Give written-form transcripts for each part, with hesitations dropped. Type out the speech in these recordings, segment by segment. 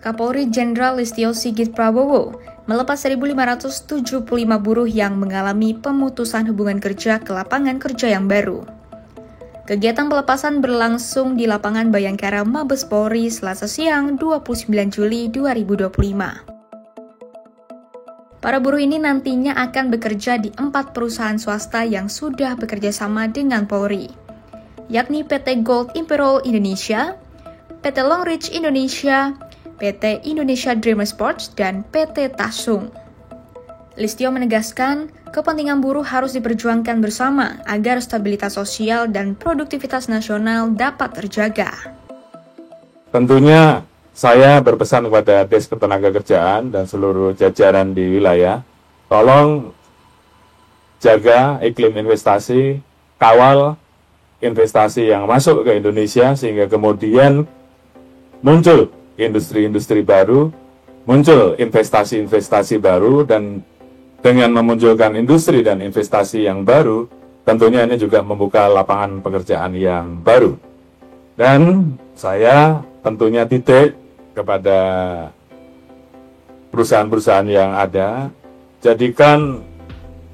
Kapolri Jenderal Listio Sigit Prabowo melepas 1.575 buruh yang mengalami pemutusan hubungan kerja ke lapangan kerja yang baru. Kegiatan pelepasan berlangsung di lapangan Bayangkara Mabes Polri Selasa siang 29 Juli 2025. Para buruh ini nantinya akan bekerja di 4 perusahaan swasta yang sudah bekerja sama dengan Polri, yakni PT Gold Imperial Indonesia, PT Long Ridge Indonesia, PT Indonesia Dreamer Sports, dan PT Tasung. Listio menegaskan, kepentingan buruh harus diperjuangkan bersama agar stabilitas sosial dan produktivitas nasional dapat terjaga. Tentunya saya berpesan kepada Des Ketenagakerjaan dan seluruh jajaran di wilayah, tolong jaga iklim investasi, kawal investasi yang masuk ke Indonesia sehingga kemudian muncul industri-industri baru, muncul investasi-investasi baru, dan dengan memunculkan industri dan investasi yang baru, tentunya ini juga membuka lapangan pekerjaan yang baru. Dan saya tentunya titik kepada perusahaan-perusahaan yang ada, jadikan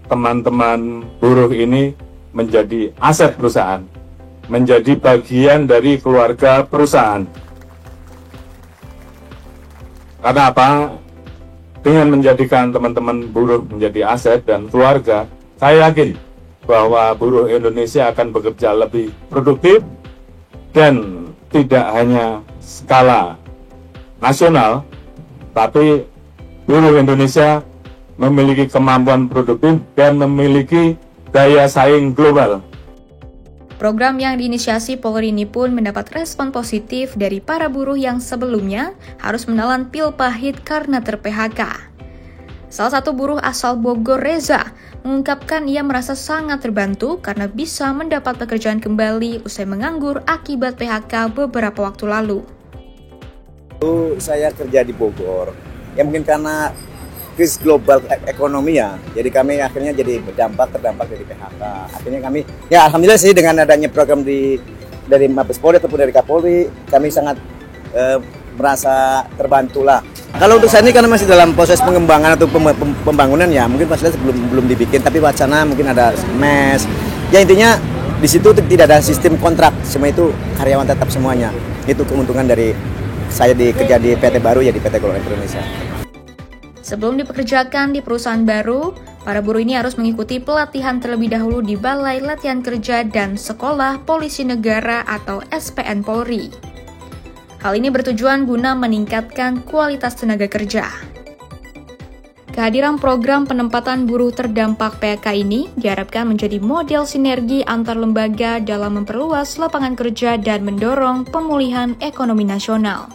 teman-teman buruh ini menjadi aset perusahaan, menjadi bagian dari keluarga perusahaan. Karena apa? Dengan menjadikan teman-teman buruh menjadi aset dan keluarga, saya yakin bahwa buruh Indonesia akan bekerja lebih produktif dan tidak hanya skala nasional, tapi buruh Indonesia memiliki kemampuan produktif dan memiliki daya saing global. Program yang diinisiasi Polri ini pun mendapat respon positif dari para buruh yang sebelumnya harus menelan pil pahit karena ter-PHK. Salah satu buruh asal Bogor, Reza, mengungkapkan ia merasa sangat terbantu karena bisa mendapat pekerjaan kembali usai menganggur akibat PHK beberapa waktu lalu. Saya kerja di Bogor, ya mungkin karena krisis global ekonomi ya, jadi kami akhirnya jadi terdampak dari PHK. Akhirnya kami, ya alhamdulillah sih dengan adanya program dari Mabes Polri ataupun dari Kapolri, kami sangat merasa terbantu lah. Kalau untuk saya ini karena masih dalam proses pengembangan atau pembangunan ya, mungkin fasilitas belum dibikin, tapi wacana mungkin ada mes. Ya intinya di situ tidak ada sistem kontrak, semua itu karyawan tetap semuanya. Itu keuntungan dari saya kerja di PT baru ya, di PT Gold Indonesia. Sebelum dipekerjakan di perusahaan baru, para buruh ini harus mengikuti pelatihan terlebih dahulu di Balai Latihan Kerja dan Sekolah Polisi Negara atau SPN Polri. Hal ini bertujuan guna meningkatkan kualitas tenaga kerja. Kehadiran program penempatan buruh terdampak PHK ini diharapkan menjadi model sinergi antar lembaga dalam memperluas lapangan kerja dan mendorong pemulihan ekonomi nasional.